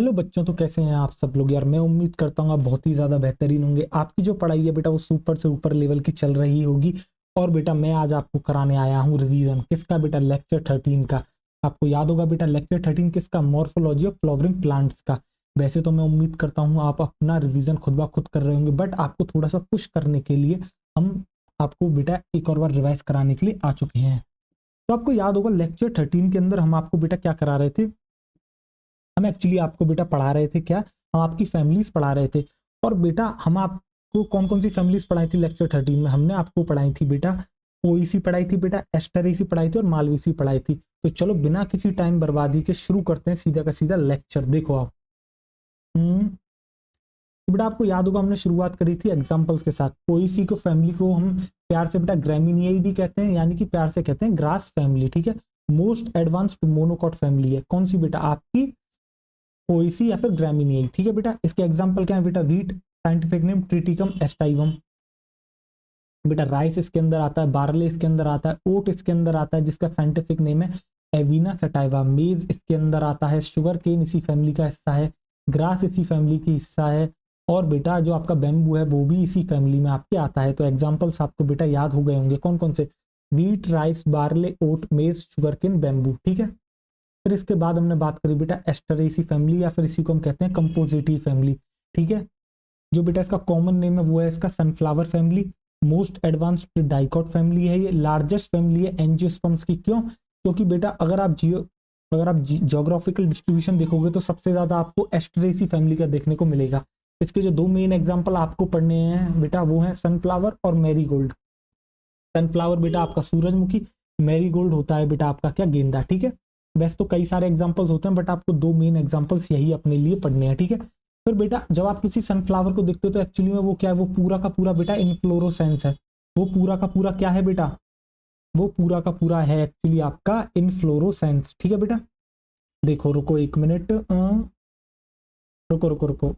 Hello बच्चों, तो कैसे हैं आप सब लोग यार। मैं उम्मीद करता हूँ आप बहुत ही ज़्यादा बेहतरीन होंगे। आपकी जो पढ़ाई है बेटा वो सुपर से ऊपर लेवल की चल रही होगी। और बेटा मैं आज आपको कराने आया हूँ रिवीजन किसका बेटा, लेक्चर 13 का। आपको याद होगा बेटा लेक्चर 13 किसका, मॉर्फोलॉजी ऑफ फ्लावरिंग प्लांट्स का। वैसे तो मैं उम्मीद करता हूँ आप अपना रिवीजन खुद ब खुद कर रहे होंगे, बट आपको थोड़ा सा पुश करने के लिए हम आपको बेटा एक और बार रिवाइज कराने के लिए आ चुके हैं। तो आपको याद होगा लेक्चर 13 के अंदर हम आपको बेटा क्या करा रहे थे। हम एक्चुअली आपको बेटा पढ़ा रहे थे क्या, हम आपकी फैमिलीज पढ़ा रहे थे। और बेटा हम आपको कौन कौन सी फैमिलीज पढ़ाई थी लेक्चर 13 में, हमने आपको पढ़ाई थी बेटा पोएसी पढ़ाई थी बेटा, एस्टरेसी पढ़ाई थी और मालवेसी पढ़ाई थी। तो चलो बिना किसी टाइम बर्बादी के शुरू करते हैं सीधा का सीधा लेक्चर। देखो आप तो बेटा आपको याद होगा हमने शुरुआत करी थी एग्जांपल्स के साथ। पोएसी को फैमिली को हम प्यार से बेटा ग्रामिनियाई भी कहते हैं, यानी कि प्यार से कहते हैं ग्रास फैमिली, ठीक है। मोस्ट एडवांस्ड मोनोकॉट फैमिली है कौन सी बेटा, आपकी पोएसी या फिर ग्रामिनियाई, ठीक है बेटा। इसके एग्जांपल क्या है बेटा, वीट साइंटिफिक नेम ट्रिटिकम एस्टाइवम बेटा, राइस इसके अंदर आता है, बार्ले इसके अंदर आता है, ओट इसके अंदर आता है जिसका साइंटिफिक नेम है एविना सटाइवा, मेज इसके अंदर आता है, शुगर केन इसी फैमिली का हिस्सा है, ग्रास इसी फैमिली की हिस्सा है, और बेटा जो आपका बैम्बू है वो भी इसी फैमिली में आपके आता है। तो एग्जाम्पल्स आपको बेटा याद हो गए होंगे कौन कौन से, वीट राइस बार्ले ओट मेज शुगर केन बैम्बू, ठीक है। फिर इसके बाद हमने बात करी बेटा एस्टरेसी फैमिली, या फिर इसी को हम कहते हैं कंपोजिटी फैमिली, ठीक है। जो बेटा इसका कॉमन नेम है वो है इसका sunflower family. Most advanced dicot family है ये, लार्जेस्ट फैमिली है एंजियोस्पर्म्स की। क्यों, क्योंकि बेटा अगर आप जियोग्राफिकल डिस्ट्रीब्यूशन देखोगे तो सबसे ज्यादा आपको एस्टरेसी फैमिली का देखने को मिलेगा। इसके जो दो मेन एग्जाम्पल आपको पढ़ने हैं बेटा वो है सनफ्लावर और मैरीगोल्ड। सनफ्लावर बेटा आपका सूरजमुखी, मैरीगोल्ड होता है बेटा आपका क्या, गेंदा, ठीक है। वैसे तो कई सारे एग्जांपल्स होते हैं बट आपको दो मेन एग्जांपल्स यही अपने लिए पढ़ने हैं, ठीक है। फिर बेटा जब आप किसी सनफ्लावर को देखते हो तो एक्चुअली में वो क्या है, वो पूरा का पूरा बेटा इनफ्लोरोसेंस है। वो पूरा का पूरा क्या है बेटा, वो पूरा का पूरा है एक्चुअली आपका इनफ्लोरोसेंस, ठीक है बेटा। देखो रुको एक मिनट, रुको रुको रुको,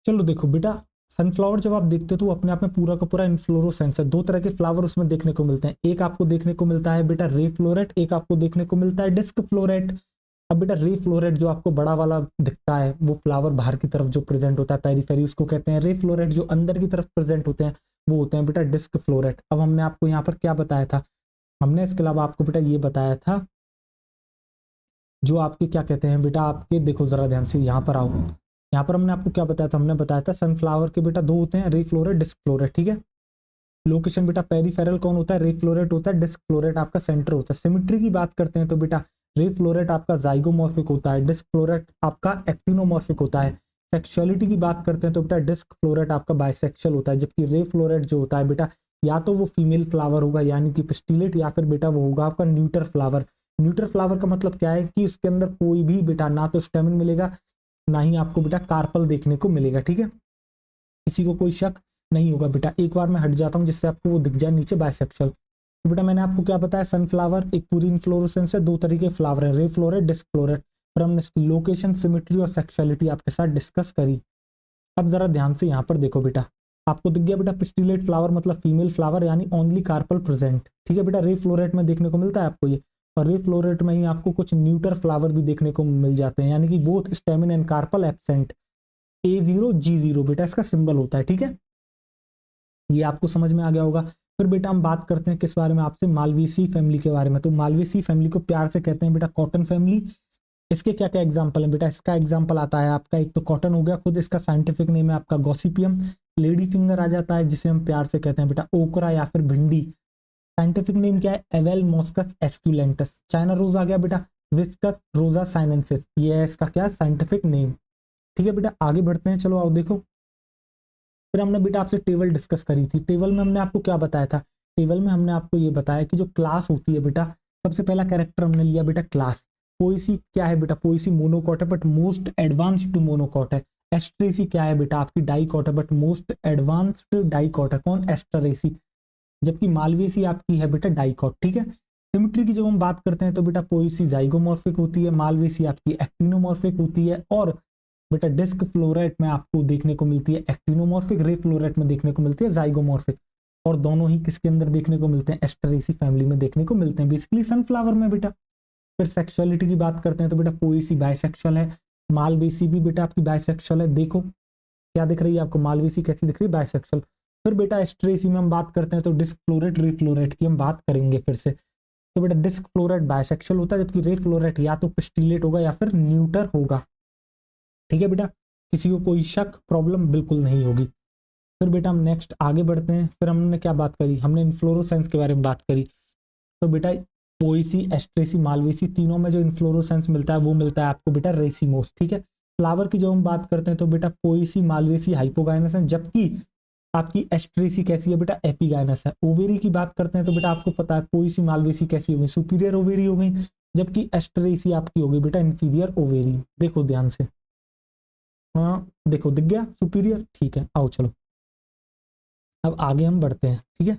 चलो देखो बेटा सनफ्लावर जब आप देखते हो तो अपने आप में पूरा का पूरा इनफ्लोरोसेंस है। दो तरह के फ्लावर उसमें देखने को मिलते हैं, एक आपको देखने को मिलता है बेटा रे फ्लोरेट, एक आपको देखने को मिलता है डिस्क फ्लोरेट। अब बेटा रे फ्लोरेट जो आपको बड़ा वाला दिखता है वो फ्लावर बाहर की तरफ जो प्रेजेंट होता है पेरीफेरी, उसको कहते हैं रे फ्लोरेट। जो अंदर की तरफ प्रेजेंट होते हैं वो होते हैं बेटा डिस्क फ्लोरेट। अब हमने आपको यहाँ पर क्या बताया था, हमने इसके अलावा आपको बेटा ये बताया था जो आपके क्या कहते हैं बेटा, आपके देखो जरा ध्यान से यहाँ पर आओ। यहाँ पर हमने आपको क्या बताया था, हमने बताया था सनफ्लावर के बेटा दो होते हैं, रे फ्लोरेट डिस्क फ्लोरेट, ठीक है। लोकेशन बेटा पेरीफेरल कौन होता है, रे फ्लोरेट होता है, डिस्क फ्लोरेट आपका सेंटर होता है। सिमिट्री की बात करते हैं तो बेटा रे फ्लोरेट आपका जाइगोमॉर्फिक होता है, डिस्क फ्लोरेट आपका एक्टिनोमॉर्फिक होता है। सेक्सुअलिटी की बात करते हैं तो बेटा डिस्क फ्लोरेट आपका बाइसेक्सुअल होता है, जबकि रे फ्लोरेट जो होता है बेटा या तो वो फीमेल फ्लावर होगा यानी कि पिस्टिलेट, या फिर बेटा वो होगा आपका न्यूटर फ्लावर। न्यूटर फ्लावर का मतलब क्या है कि उसके अंदर कोई भी बेटा ना तो स्टेमिन मिलेगा ना ही आपको बेटा कार्पल देखने को मिलेगा, ठीक है। किसी को कोई शक नहीं होगा बेटा। एक बार मैं हट जाता हूं जिससे आपको वो दिख जाए नीचे बाइसेक्सुअल। तो बेटा मैंने आपको क्या बताया, सनफ्लावर एक पूरी इनफ्लोरेसेंस है, दो तरीके फ्लावर है, रे फ्लोरेट डिस्क फ्लोरेट। फिर हमने इसकी लोकेशन सिमेट्री और सेक्सुअलिटी आपके साथ डिस्कस करी। अब जरा ध्यान से यहाँ पर देखो बेटा, आपको दिख गया बेटा पिस्टिलेट फ्लावर मतलब फीमेल फ्लावर यानी ओनली कार्पल प्रेजेंट, ठीक है बेटा। रे फ्लोरेट में देखने को मिलता है आपको ये, और रे फ्लोरेट में ही आपको कुछ न्यूटर फ्लावर भी देखने को मिल जाते हैं, यानी कि both stamen and carpel absent. A0G0 बेटा इसका सिंबल होता है, ठीक है। ये आपको समझ में आ गया होगा। फिर बेटा हम बात करते हैं किस बारे में आपसे, मालवेसी फैमिली के बारे में। तो मालवेसी फैमिली को प्यार से कहते हैं बेटा कॉटन फैमिली। इसके क्या क्या एग्जाम्पल है बेटा, इसका एग्जाम्पल आता है आपका, एक तो कॉटन हो गया, खुद इसका साइंटिफिक नेम है आपका गॉसिपियम। लेडी फिंगर आ जाता है जिसे हम प्यार से कहते हैं बेटा ओकरा या फिर भिंडी। साइंटिफिक नेम क्या है, एवेल मॉस्कस एस्क्यूलेंटस। चाइना रोज आ गया बेटा, विस्कस रोजा साइनेंसिस, ये है इसका क्या साइंटिफिक नेम, ठीक है बेटा। आगे बढ़ते हैं, चलो आओ देखो। फिर हमने बेटा आपसे टेबल डिस्कस करी थी। टेबल में हमने आपको क्या बताया था, टेबल में हमने आपको ये बताया कि जो क्लास होती है बेटा, सबसे पहला कैरेक्टर हमने लिया बेटा क्लास। पोएसी क्या है बेटा, पोएसी मोनोकॉट है बट मोस्ट एडवांस्ड मोनोकॉट है। एस्ट्रेसी क्या है बेटा, आपकी डाइकॉट है बट मोस्ट एडवांस्ड डाइकॉट है, कौन, एस्टरेसी। जबकि मालवेसी आपकी है बेटा डाइकॉट, ठीक है। सिमिट्री की जब हम बात करते हैं तो बेटा पोएसी जाइगोमॉर्फिक होती है, मालवेसी आपकी एक्टिनोमॉर्फिक होती है, और बेटा डिस्क फ्लोरेट में आपको देखने को मिलती है एक्टिनोमॉर्फिक, रे फ्लोरेट में देखने को मिलती है जाइगोमॉर्फिक। और दोनों ही किसके अंदर देखने को मिलते हैं, एस्टरेसी फैमिली में देखने को मिलते हैं, बेसिकली सनफ्लावर में बेटा। फिर सेक्सुअलिटी की बात करते हैं तो बेटा पोएसी बाइसेक्सुअल है, मालवेसी भी बेटा आपकी बाइसेक्सुअल है। देखो क्या दिख रही है आपको, मालवेसी कैसी दिख रही है, बाइसेक्सुअल। फिर बेटा एस्ट्रेसी में हम बात करते हैं तो डिस्क फ्लोरेट रीफ्लोरेट की हम बात करेंगे फिर से। तो बेटा डिस्क फ्लोरेट बाइसेक्सुअल होता है, जबकि रीफ्लोरेट या तो पिस्टिलेट होगा या फिर न्यूटर होगा। ठीक है बेटा, किसी को कोई शक प्रॉब्लम बिल्कुल नहीं होगी। फिर बेटा हम नेक्स्ट आगे बढ़ते हैं। फिर हमने क्या बात करी, हमने इन्फ्लोरोसेंस के बारे में बात करी। तो बेटा पोएसी एस्ट्रेसी मालवेसी तीनों में जो इन्फ्लोरोसेंस मिलता है वो मिलता है आपको बेटा रेसिमोस। ठीक है, फ्लावर की जब हम बात करते हैं तो बेटा पोएसी मालवेसी हाइपोगाइनस है, जबकि आपकी एस्ट्रेसी कैसी है बेटा, एपिगाइनस है। ओवेरी की बात करते हैं तो बेटा आपको पता है पोएसी मालवेसी कैसी हो गई, सुपीरियर ओवेरी हो गई, जबकि एस्ट्रेसी आपकी हो गई बेटा इंफीरियर ओवेरी। देखो ध्यान से, हाँ देखो दिख गया सुपीरियर। ठीक है, आओ चलो अब आगे हम बढ़ते हैं। ठीक है,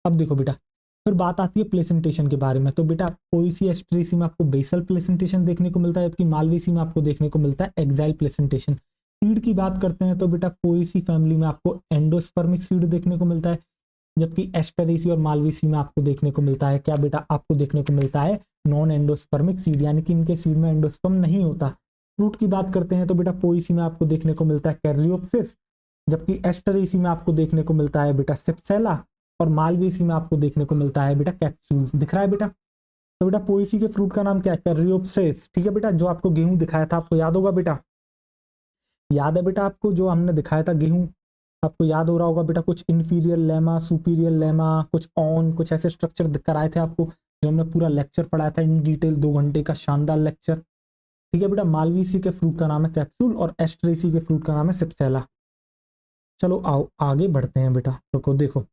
अब देखो बेटा फिर बात आती है प्लेसेंटेशन के बारे में। तो बेटा पोएसी एस्ट्रेसी में आपको बेसल प्लेसेंटेशन देखने को मिलता है, जबकि मालवेसी में आपको देखने को मिलता है एक्साइल प्लेसेंटेशन। सीड की बात करते हैं तो बेटा पोएसी फैमिली में आपको एंडोस्पर्मिक सीड देखने को मिलता है, जबकि एस्टेरेसी और मालवेसी में आपको देखने को मिलता है क्या बेटा, आपको देखने को मिलता है नॉन एंडोस्पर्मिक सीड, यानी कि इनके सीड में एंडोस्पर्म नहीं होता। फ्रूट की बात करते हैं तो बेटा पोएसी में आपको देखने को मिलता है कैरियोप्सिस, जबकि एस्टेरेसी में आपको देखने को मिलता है बेटा सिप्सेला, और मालवेसी में आपको देखने को मिलता है बेटा कैप्सूल। दिख रहा है बेटा। तो बेटा पोएसी के फ्रूट का नाम क्या है, कैरियोप्सिस। ठीक है बेटा, जो आपको गेहूं दिखाया था आपको याद होगा बेटा, याद है बेटा आपको जो हमने दिखाया था गेहूं, आपको याद हो रहा होगा बेटा, कुछ इंफीरियर लेमा सुपीरियर लेमा कुछ ऑन कुछ ऐसे स्ट्रक्चर कराए थे आपको, जो हमने पूरा लेक्चर पढ़ाया था इन डिटेल, 2 घंटे का शानदार लेक्चर। ठीक है बेटा, मालवेसी के फ्रूट का नाम है कैप्सूल और एस्ट्रेसी के फ्रूट का नाम है सिप्सेला। चलो आओ आगे बढ़ते हैं बेटा, रुको देखो।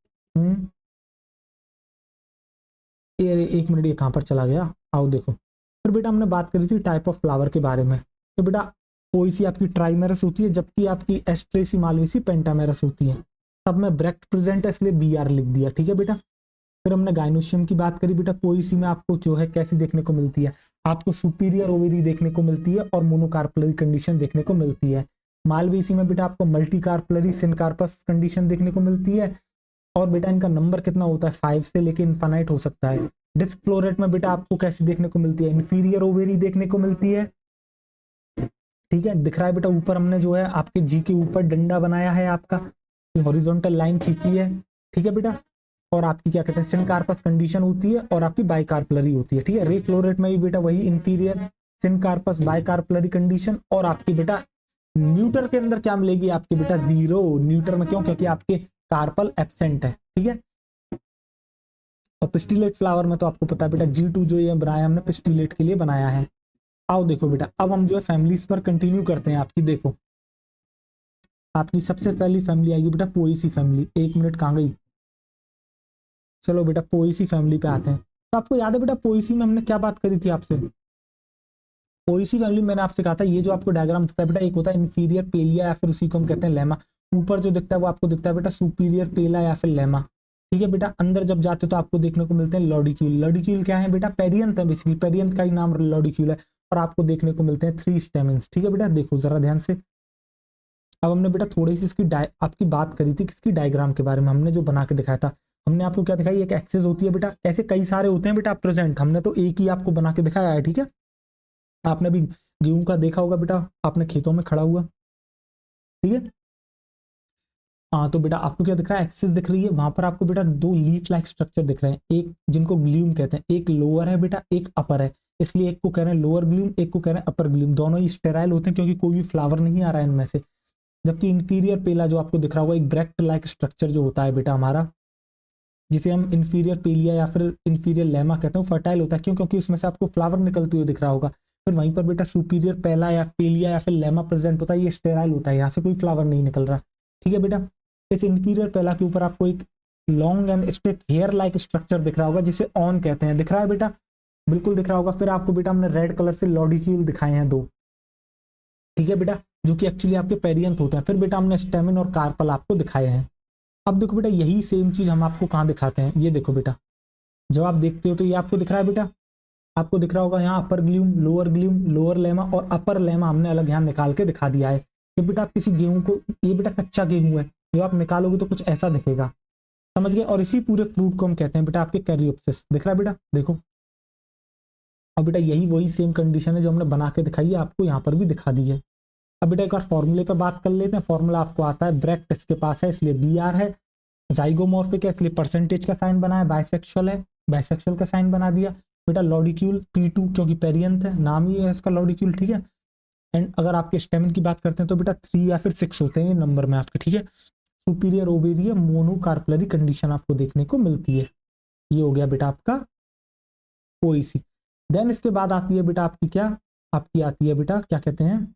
ये 1 मिनट, ये कहाँ पर चला गया, आओ देखो। फिर बेटा हमने बात करी थी टाइप ऑफ फ्लावर के बारे में। तो बेटा पोएसी आपकी ट्राइमेरस होती है, जबकि आपकी एस्ट्रेसी मालवेसी पेंटामेरस होती है। सब में ब्रैक्ट प्रेजेंट है इसलिए BR लिख दिया। ठीक है बेटा, फिर हमने गाइनोशियम की बात करी। बेटा पोएसी में आपको जो है कैसी देखने को मिलती है, आपको सुपीरियर ओवेरी देखने को मिलती है और मोनोकार्पलरी कंडीशन देखने को मिलती है। मालवेसी में बेटा आपको मल्टीकार्पलरी सिनकार्पस कंडीशन देखने को मिलती है, और बेटा इनका नंबर कितना होता है 5 से लेके इनफाइनाइट हो सकता है। डिस्क फ्लोरेट में बेटा आपको कैसी देखने को मिलती है, इन्फीरियर ओवेरी देखने को मिलती है। ठीक है, दिख रहा है बेटा ऊपर हमने जो है आपके जी के ऊपर डंडा बनाया है आपका, हॉरिजॉन्टल लाइन खींची है। ठीक है बेटा, और आपकी क्या कहते हैं सिनकार्पस कंडीशन होती है और आपकी बाइकार्पलरी होती है। ठीक है, रे फ्लोरेट में भी बेटा वही इंफीरियर सिनकार्पस बाइकार्पलरी कंडीशन, और आपकी बेटा न्यूटर के अंदर क्या मिलेगी आपकी बेटा 0। न्यूटर में क्यों, क्योंकि आपके कार्पल एब्सेंट है। ठीक है, और पिस्टिलेट फ्लावर में तो आपको पता है बेटा G2 जो ये बनाया हमने पिस्टिलेट के लिए बनाया है। आओ देखो बेटा, अब हम जो है फैमिलीज पर कंटिन्यू करते हैं आपकी। देखो आपकी सबसे पहली फैमिली आएगी बेटा पोएसी फैमिली। 1 मिनट कहाँ गई, चलो बेटा पोएसी फैमिली पे आते हैं। तो आपको याद है बेटा पोएसी में हमने क्या बात करी थी आपसे, पोएसी फैमिली मैंने आपसे कहा था ये जो आपको डायग्राम दिखता है बेटा, एक होता है इंफीरियर पेलिया या फिर उसी को हम कहते हैं लेमा। ऊपर जो दिखता है वो आपको दिखता है बेटा सुपीरियर पेला या फिर लेमा। ठीक है बेटा, अंदर जब जाते हो तो आपको देखने को मिलते हैं लॉडिक्यूल। लॉडिक्यूल क्या है बेटा, पेरियंथ है बेसिकली, पेरियंथ का ही नाम लॉडिक्यूल है, और आपको देखने को मिलते हैं 3 स्टेमेंस। ठीक है बेटा, देखो जरा ध्यान से। अब हमने बेटा थोड़ी सी इसकी आपकी बात करी थी किसकी, डायग्राम के बारे में। हमने जो बना के दिखाया था, हमने आपको क्या दिखाई, एक एक्सिस होती है बेटा, ऐसे कई सारे होते हैं बेटा प्रेजेंट, हमने तो एक ही आपको बना के दिखाया है। ठीक है, आपने भी गेहूं का देखा होगा बेटा, आपने खेतों में खड़ा हुआ। ठीक है, हाँ तो बेटा आपको क्या दिख रहा है, एक्सिस दिख रही है, वहां पर आपको बेटा 2 लीफ लाइक स्ट्रक्चर दिख रहे हैं, एक जिनको ग्लूम कहते हैं, एक लोअर है बेटा एक अपर है, इसलिए एक को कह रहे हैं लोअर ग्लूम, एक को कह रहे हैं अपर ग्लूम। दोनों ही स्टेराइल होते हैं क्योंकि कोई भी फ्लावर नहीं आ रहा है इनमें से। जबकि इंफीरियर पेला जो आपको दिख रहा होगा, एक ब्रैक्ट लाइक स्ट्रक्चर जो होता है बेटा हमारा, जिसे हम इंफीरियर पेलिया या फिर इंफीरियर लेमा कहते हैं, फर्टाइल होता है। क्यों, क्योंकि उसमें से आपको फ्लावर निकलते हुए दिख रहा होगा। फिर वहीं पर बेटा सुपीरियर पेला या पेलिया या फिर लेमा प्रेजेंट होता है, ये स्टेराइल होता है, यहाँ से कोई फ्लावर नहीं निकल रहा। ठीक है बेटा, इस इंफीरियर पेला के ऊपर आपको एक long and straight hair like structure दिख रहा होगा, जिसे ऑन कहते हैं। दिख रहा है बेटा, बिल्कुल दिख रहा होगा। फिर आपको बेटा हमने रेड कलर से लॉडिक्यूल दिखाए हैं 2। ठीक है बेटा, जो कि एक्चुअली आपके पेरियंथ होते हैं। फिर बेटा हमने स्टेमिन और कार्पल आपको दिखाए हैं। अब देखो बेटा यही सेम चीज हम आपको कहाँ दिखाते हैं, ये देखो बेटा, जब आप देखते हो तो ये आपको दिख रहा है बेटा, आपको दिख रहा होगा यहाँ अपर ग्लूम, लोअर लेमा और अपर लेमा हमने अलग यहाँ निकाल के दिखा दिया है। कि बेटा आप किसी गेहूं को, ये बेटा कच्चा गेहूं है, जो आप निकालोगे तो कुछ ऐसा दिखेगा, समझ गए। और इसी पूरे फ्रूट को हम कहते हैं बेटा आपके कैरियोप्सिस। दिख रहा है बेटा, देखो अब बेटा यही वही सेम कंडीशन है जो हमने बना के दिखाई है, आपको यहाँ पर भी दिखा दी है। अब बेटा एक बार फॉर्मूले पर बात कर लेते हैं। फॉर्मूला आपको आता है, ब्रैकेट इसके पास है इसलिए बी आर है, जाइगोमॉर्फिक है इसलिए परसेंटेज का साइन बना है, बाइसेक्सुअल है बाइसेक्सुअल का साइन बना दिया। बेटा लॉडिक्यूल P2 क्योंकि पेरियंथ है, नाम ही है इसका लॉडिक्यूल, ठीक है। एंड अगर आपके स्टेमिन की बात करते हैं तो बेटा 3 या फिर 6 होते हैं ये नंबर में आपके, ठीक है। सुपीरियर ओवेरियर मोनोकार्पलरी कंडीशन आपको देखने को मिलती है। ये हो गया बेटा आपका ओईसी। देन इसके बाद आती है बेटा आपकी क्या, आपकी आती है बेटा क्या कहते हैं,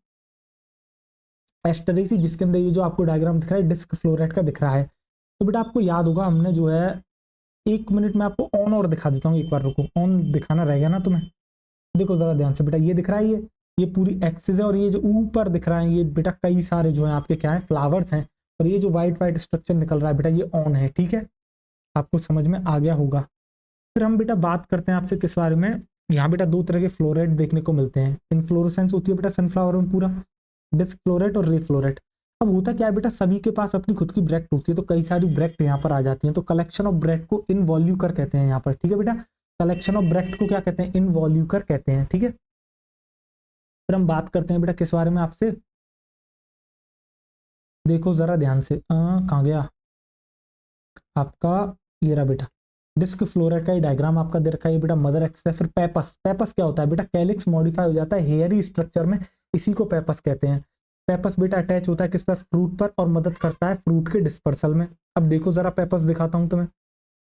एस्टरेसी, जिसके अंदर ये जो आपको डायग्राम दिख रहा है डिस्क फ्लोरेट का दिख रहा है। तो बेटा आपको याद होगा हमने जो है, 1 मिनट में आपको ऑन और दिखा देता हूँ, एक बार रुको, ऑन दिखाना रहेगा ना तुम्हें। देखो जरा ध्यान से बेटा, ये दिख रहा है, ये पूरी एक्सिस है, और ये जो ऊपर दिख रहा है ये बेटा कई सारे जो है आपके क्या है, फ्लावर्स हैं, और ये जो व्हाइट व्हाइट स्ट्रक्चर निकल रहा है बेटा ये ऑन है, ठीक है। आपको समझ में आ गया होगा। फिर हम बेटा बात करते हैं आपसे किस बारे में, यहाँ बेटा 2 तरह के फ्लोरेट देखने को मिलते हैं। इनफ्लोरेसेंस होती है बेटा सनफ्लावर में पूरा, डिस्क फ्लोरेट और रे फ्लोरेट। अब होता क्या है बेटा, सभी के पास अपनी खुद की ब्रैक्ट होती है, तो कई सारी ब्रैक्ट यहाँ पर आ जाती हैं, तो कलेक्शन ऑफ ब्रैक्ट को इनवॉल्यूकर कहते हैं यहाँ पर, ठीक है बेटा। कलेक्शन ऑफ ब्रैक्ट को क्या कहते हैं, इनवॉल्यूकर कहते हैं, ठीक है। फिर हम बात करते हैं बेटा किस बारे में आपसे, देखो जरा ध्यान से, कहाँ गया आपका, ये रहा बेटा, डिस्क फ्लोरेट का ही डायग्राम आपका दे रखा है बेटा, मदर एक्स है। फिर पेपस, पेपस क्या होता है बेटा, कैलिक्स मॉडिफाई हो जाता है हेयरी स्ट्रक्चर में, इसी को पेपस कहते हैं। पेपस बेटा अटैच होता है किस पर, फ्रूट पर, और मदद करता है फ्रूट के डिस्पर्सल में। अब देखो जरा पेपस दिखाता हूं तुम्हें,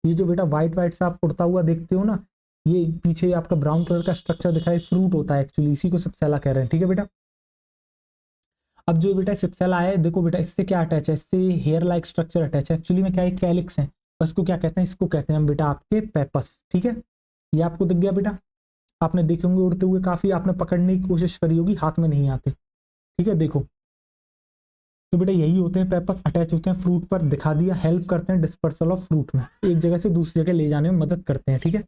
ये जो बेटा व्हाइट व्हाइट से आप उड़ता हुआ देखते हो ना, ये पीछे आपका ब्राउन कलर का स्ट्रक्चर दिखाई, फ्रूट होता है एक्चुअली, इसी को सिप्सेला कह रहे हैं, ठीक है बेटा। अब जो बेटा सिप्सेला है, देखो बेटा इससे क्या अटैच है, इससे हेयर लाइक स्ट्रक्चर अटैच है, एक्चुअली में क्या है, कैलिक्स है, और इसको क्या कहते हैं, इसको कहते हैं हम बेटा आपके पेपस, ठीक है। ये आपको दिख गया बेटा, आपने देखे होंगे उड़ते हुए, काफी आपने पकड़ने की कोशिश करी होगी, हाथ में नहीं आते, ठीक है। देखो तो बेटा यही होते हैं पेपर्स, अटैच होते हैं फ्रूट पर, दिखा दिया, हेल्प करते हैं डिस्पर्सल ऑफ फ्रूट में, एक जगह से दूसरी जगह ले जाने में मदद करते हैं, ठीक है।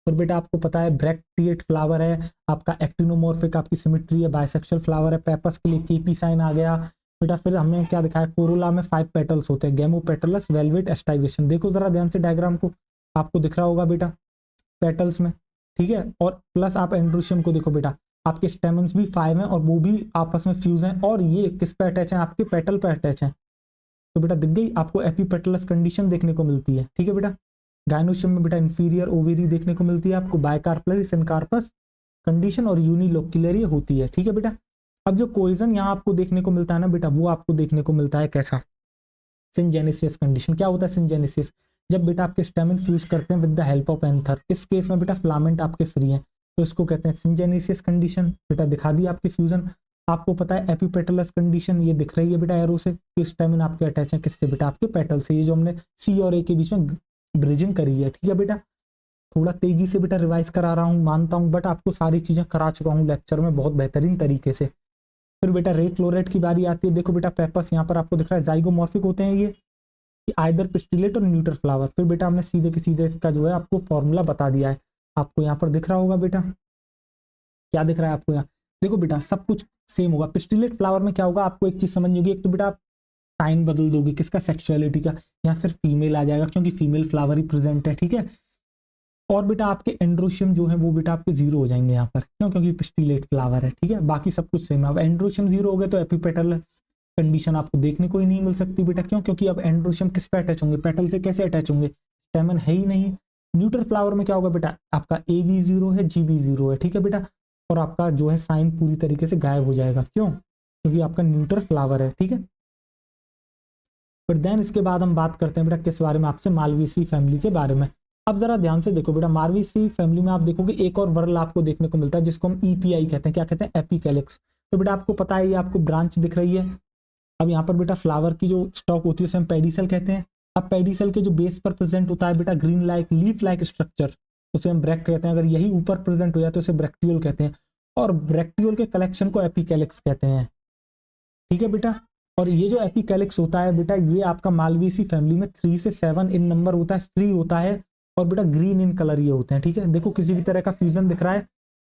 और बेटा आपको पता है ब्रैक्टिएट फ्लावर है आपका, एक्टिनोमॉर्फिक आपकी सिमेट्री है, बाइसेक्सुअल फ्लावर है, पेपर्स के लिए केपी साइन आ गया बेटा। फिर हमने क्या दिखाया, कोरोला में 5 पेटल्स होते हैं, गेमोपेटलस वेलवेट एस्टाइवेशन, देखो जरा ध्यान से डायग्राम को, आपको दिख रहा होगा बेटा पेटल्स में, ठीक है। और प्लस आप एंड्रोशियम को देखो बेटा, आपके स्टेमन्स भी 5 हैं और वो भी आपस में फ्यूज हैं, और ये किस पे अटैच है, आपके पेटल पे अटैच है। तो बेटा दिख गई आपको एपीपेटलस कंडीशन देखने को मिलती है, ठीक है बेटा। गायनोशियम में बेटा इंफीरियर ओवेरी देखने को मिलती है आपको, बायकार्पलरी सिनकार्पस कंडीशन और यूनिलोक्युलरी होती है, ठीक है बेटा। अब जो कोइजन यहाँ आपको देखने को मिलता है ना बेटा, वो आपको देखने को मिलता है कैसा, सिंजेनेसिस कंडीशन। क्या होता है सिंजेनेसिस, जब बेटा आपके स्टेमिन फ्यूज करते हैं with the help of anther, इस केस में बेटा फिलामेंट आपके फ्री हैं, तो इसको कहते हैं सिंजेनेसिस कंडीशन। बेटा दिखा दी आपकी फ्यूजन। आपको पता है एपीपेटलस कंडीशन, ये दिख रही है बेटा एरो से, कि स्टेमिन आपके अटैच है किससे बेटा, आपके पेटल से, ये जो हमने सी और ए के बीच में ब्रिजिंग करी है, ठीक है बेटा। थोड़ा तेजी से बेटा रिवाइज करा रहा हूँ मानता हूँ, बट आपको सारी चीजें करा चुका हूँ लेक्चर में बहुत बेहतरीन तरीके से। फिर बेटा रे फ्लोरेट की बारी आती है, देखो बेटा पेपर्स यहाँ पर आपको दिख रहा है, जाइगोमॉर्फिक होते हैं ये आइदर पिस्टिलेट और न्यूटर फ्लावर। फिर बेटा हमने सीधे के सीधे इसका जो है आपको फॉर्मूला बता दिया है, आपको यहाँ पर दिख रहा होगा बेटा, क्या दिख रहा है आपको यहाँ, देखो बेटा सब कुछ सेम होगा। पिस्टिलेट फ्लावर में क्या होगा, आपको एक चीज समझ होगी, एक तो बेटा आप साइन बदल दोगे किसका, सेक्सुअलिटी का, यहाँ सिर्फ फीमेल आ जाएगा क्योंकि फीमेल फ्लावर ही प्रेजेंट है, ठीक है। और बेटा आपके एंड्रोशियम जो है वो बेटा आपके 0 हो जाएंगे यहाँ पर, क्यों, क्योंकि पिस्टिलेट फ्लावर है, ठीक है। बाकी सब कुछ सेम है। अब एंड्रोशियम 0 हो गए तो एपीपेटल कंडीशन आपको देखने को ही नहीं मिल सकती बेटा, क्यों, क्योंकि अब एंड्रोशियम किस पे अटैच होंगे, पेटल से कैसे अटैच होंगे, स्टेमन है ही नहीं। न्यूट्रल फ्लावर में क्या होगा बेटा, आपका ए भी 0 है, जी भी 0 है, ठीक है बेटा। और आपका जो है साइन पूरी तरीके से गायब हो जाएगा, क्यों, क्योंकि आपका न्यूट्रल फ्लावर है, ठीक है। फिर देन इसके बाद हम बात करते हैं बेटा किस बारे में, आपसे मालवीसी फैमिली के बारे में। अब जरा ध्यान से देखो बेटा, मालवीसी फैमिली में आप देखोगे एक और वर्ल आपको देखने को मिलता है जिसको हम ईपीआई कहते हैं, क्या कहते हैं, एपिकैलिक्स। तो बेटा आपको पता है ये आपको ब्रांच दिख रही है। अब यहाँ पर बेटा फ्लावर की जो स्टॉक होती है उसे हम पेडिसल कहते हैं। अब पेडिसल के जो बेस पर प्रेजेंट होता है बेटा green like leaf like structure, उसे हम ब्रैक्ट कहते हैं। अगर यही ऊपर प्रेजेंट हो जाए तो उसे ब्रैक्टियोल कहते हैं, और ब्रैक्टियोल के कलेक्शन को एपिकैलिक्स कहते हैं, ठीक है बेटा। और ये जो एपिकैलिक्स होता है बेटा, ये आपका मालवीसी फैमिली में 3 से 7 इन नंबर होता है, 3 होता है, और बेटा ग्रीन इन कलर ये होते हैं, ठीक है। देखो किसी भी तरह का फ्यूजन दिख रहा है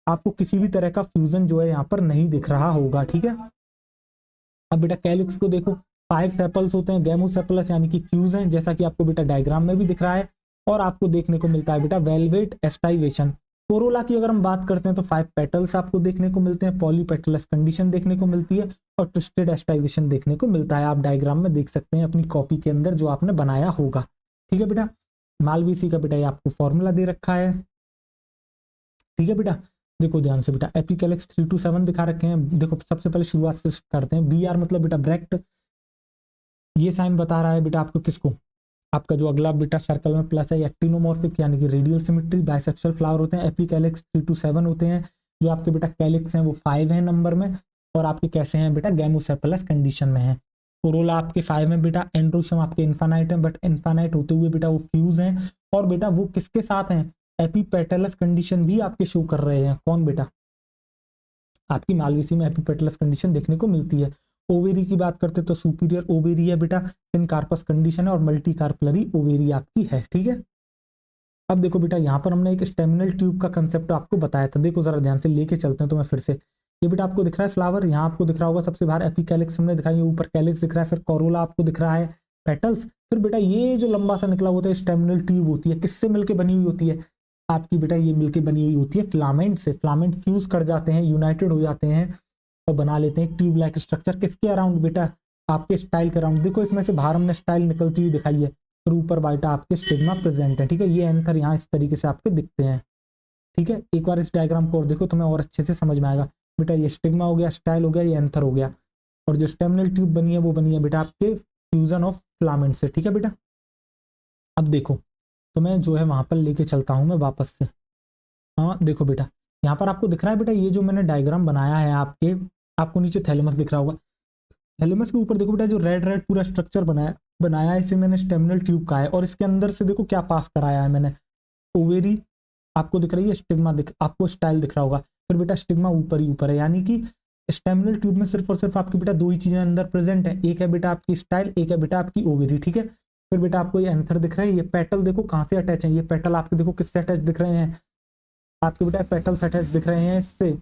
आपको, किसी भी तरह का फ्यूजन जो है यहाँ पर नहीं दिख रहा होगा, ठीक है। अब बेटा कैलिक्स को देखो, 5 सेपल्स होते हैं, गैमोसेपलस यानी कि फ्यूज हैं, जैसा कि आपको बेटा डायग्राम में भी दिख रहा है। और आपको देखने को मिलता है बेटा वेलवेट एस्टाइवेशन, कोरोला की अगर हम बात करते हैं तो 5 पेटल्स आपको देखने को मिलते हैं, पॉलीपेटलस कंडीशन देखने को मिलती है और ट्विस्टेड एस्टाइवेशन देखने को मिलता है। आप डायग्राम में देख सकते हैं अपनी कॉपी के अंदर जो आपने बनाया होगा। ठीक है बेटा, मालवीसी का बेटा ये आपको फॉर्मूला दे रखा है। ठीक है बेटा, देखो ध्यान से बेटा, एपिकैलिक्स 3 to 7 दिखा रखे हैं। देखो सबसे पहले शुरुआत से करते हैं। बी आर मतलब बेटा ब्रैक्ट, ये साइन बता रहा है बेटा आपको किसको, आपका जो अगला बेटा सर्कल में प्लस है एक्टिनोमॉर्फिक यानी कि रेडियल सिमेट्री, बाइसेक्सुअल फ्लावर होते हैं। एपिकैलिक्स 3 to 7 होते हैं। जो आपके बेटा कैलिक्स हैं वो 5 हैं नंबर में, और आपके कैसे हैं बेटा गैमोसेफलस कंडीशन में है। कोरोला आपके 5 में बेटा, एंड्रोशम आपके इन्फानाइट है, बट इन्फानाइट होते हुए बेटा वो फ्यूज हैं, और बेटा वो किसके साथ हैं, एपीपेटलस कंडीशन भी आपके शो कर रहे हैं। कौन बेटा, आपकी मालवीसी में एपीपेटलस कंडीशन देखने को मिलती है। ओवेरी की बात करते तो सुपीरियर ओवेरी है बेटा, सिनकार्पस कंडीशन है, और मल्टी कार्पलरी ओवेरी आपकी है। ठीक है, अब देखो बेटा यहाँ पर हमने एक स्टेमिनल ट्यूब का कंसेप्ट आपको बताया था। देखो जरा ध्यान से लेके चलते हैं तो मैं फिर से, ये बेटा आपको दिख रहा है फ्लावर, यहाँ आपको दिख रहा होगा सबसे बाहर एपिकैलिक्स हमने दिखाई, ऊपर कैलिक्स दिख रहा है, फिर कोरोला आपको दिख रहा है, पेटल्स, फिर बेटा ये जो लंबा सा निकला होता है स्टेमिनल ट्यूब होती है, किससे मिलकर बनी हुई होती है आपकी बेटा, ये मिलकर बनी हुई होती है फिलामेंट से। फिलामेंट फ्यूज कर जाते हैं, यूनाइटेड हो जाते हैं और बना लेते हैं ट्यूब लाइक स्ट्रक्चर। किसके अराउंड बेटा, आपके स्टाइल के अराउंड। देखो इसमें से बाहर हमने स्टाइल निकलती हुई दिखाई है, फिर ऊपर बाइटा आपके स्टिग्मा प्रेजेंट है। ठीक है, ये एंथर यहाँ इस तरीके से आपके दिखते हैं। ठीक है, एक बार इस डायग्राम को और देखो तुम्हें और अच्छे से समझ में आएगा। बेटा ये स्टिग्मा हो गया, स्टाइल हो गया, ये एंथर हो गया, और जो स्टेमिनल ट्यूब बनी है वो बनी है बेटा आपके फ्यूजन ऑफ फिलामेंट से। ठीक है बेटा, अब देखो तो मैं जो है वहां पर लेके चलता हूं मैं वापस से। हाँ देखो बेटा, यहाँ पर आपको दिख रहा है बेटा ये जो मैंने डायग्राम बनाया है आपके, आपको नीचे थैलेमस दिख रहा होगा। थैलेमस के ऊपर देखो बेटा जो रेड रेड पूरा स्ट्रक्चर बनाया बनाया है, इसे मैंने स्टेमिनल ट्यूब का है, और इसके अंदर से देखो क्या पास कराया है मैंने, ओवेरी आपको दिख रही है, स्टिग्मा दिख, आपको स्टाइल दिख रहा होगा, फिर बेटा स्टिग्मा ऊपर ही ऊपर है, यानी कि स्टेमिनल ट्यूब में सिर्फ और सिर्फ आपकी बेटा दो ही चीजें अंदर प्रेजेंट है, एक है बेटा आपकी स्टाइल, एक है बेटा आपकी ओवेरी। ठीक है, फिर बेटा आपको ये एंथर दिख रहा है, ये पेटल देखो कहाँ से अटैच है, ये पेटल आपके देखो किससे अटैच दिख रहे हैं, आपके बेटा पेटल्स अटैच दिख रहे हैं इससे,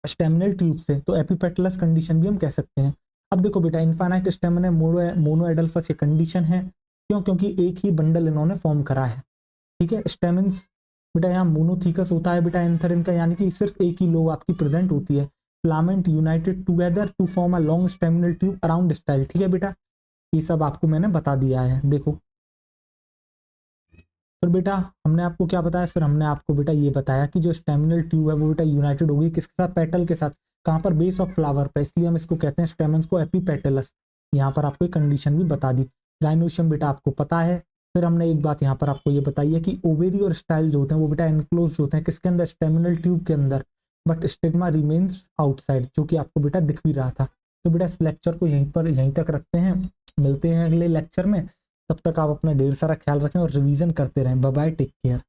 स्टेमिनल ट्यूब से, तो एपिपेटलस कंडीशन भी हम कह सकते हैं। अब देखो बेटा इनफाइनाइट स्टेमिना मोनोएडल्फस ये कंडीशन है, क्यों, क्योंकि एक ही बंडल इन्होंने फॉर्म करा है। ठीक है, स्टेमिन्स बेटा यहाँ मोनोथीकस होता है बेटा एंथर इनका, यानी कि सिर्फ एक ही लोब आपकी प्रेजेंट होती है। Filament united together to form a long staminal tube around style. ठीक है बेटा, ये सब आपको मैंने बता दिया है। देखो फिर बेटा हमने आपको क्या बताया, फिर हमने आपको बेटा ये बताया कि जो स्टेमिनल ट्यूब है वो बेटा यूनाइटेड होगी किसके साथ, पेटल के साथ। कहाँ पर, बेस ऑफ फ्लावर पे, इसलिए हम इसको कहते हैं स्टेमन्स को एपीपेटलस। यहाँ पर आपको एक कंडीशन भी बता दी। गाइनोशियम बेटा आपको पता है। फिर हमने एक बात यहाँ पर आपको ये बताई है कि ओवेरी और स्टाइल जो होते हैं वो बेटा एनक्लोज होते हैं किसके अंदर, स्टेमिनल ट्यूब के अंदर, बट स्टिग्मा रिमेन्स आउटसाइड, जो कि आपको बेटा दिख भी रहा था। तो बेटा इस लेक्चर को यहीं तक रखते हैं, मिलते हैं अगले लेक्चर में। तब तक आप अपना ढेर सारा ख्याल रखें और रिवीजन करते रहें। Bye bye, take care.